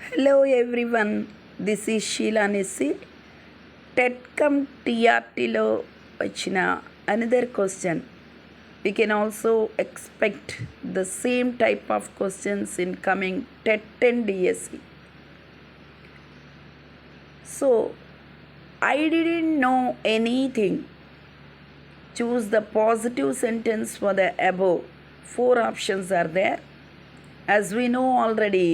Hello everyone, this is Sheila Nissi. టెట్కమ్ టీఆర్టీలో వచ్చిన another question. We can also expect the same type of questions in coming TET and DSE. So, I didn't know anything. Choose the positive sentence for the above. 4 options are there. As we know already,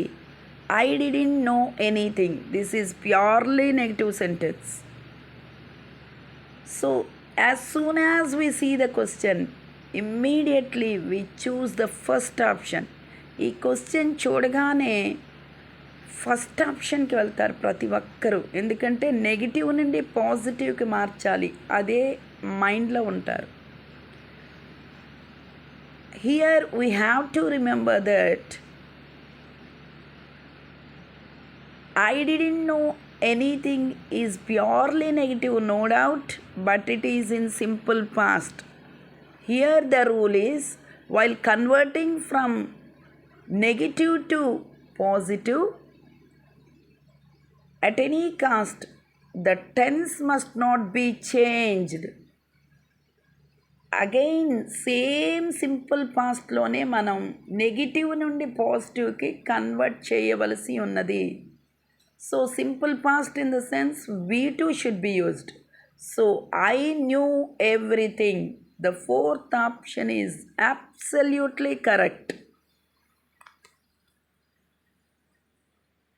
I didn't know anything. This is purely negative sentence. So, as soon as we see the question, immediately we choose the first option. ఈ question చూడగానే first ఆప్షన్కి వెళ్తారు ప్రతి ఒక్కరూ. ఎందుకంటే negative నుండి పాజిటివ్కి మార్చాలి, అదే మైండ్లో ఉంటారు. Here we have to remember that I didn't know anything is purely negative, no doubt, but it is in simple past. Here the rule is, while converting from negative to positive, at any cost, the tense must not be changed. Again same simple పాస్ట్లోనే మనం negative నుండి పాజిటివ్కి convert చేయవలసి ఉన్నది. So, simple past in the sense V2 should be used. So, I knew everything. The fourth option is absolutely correct.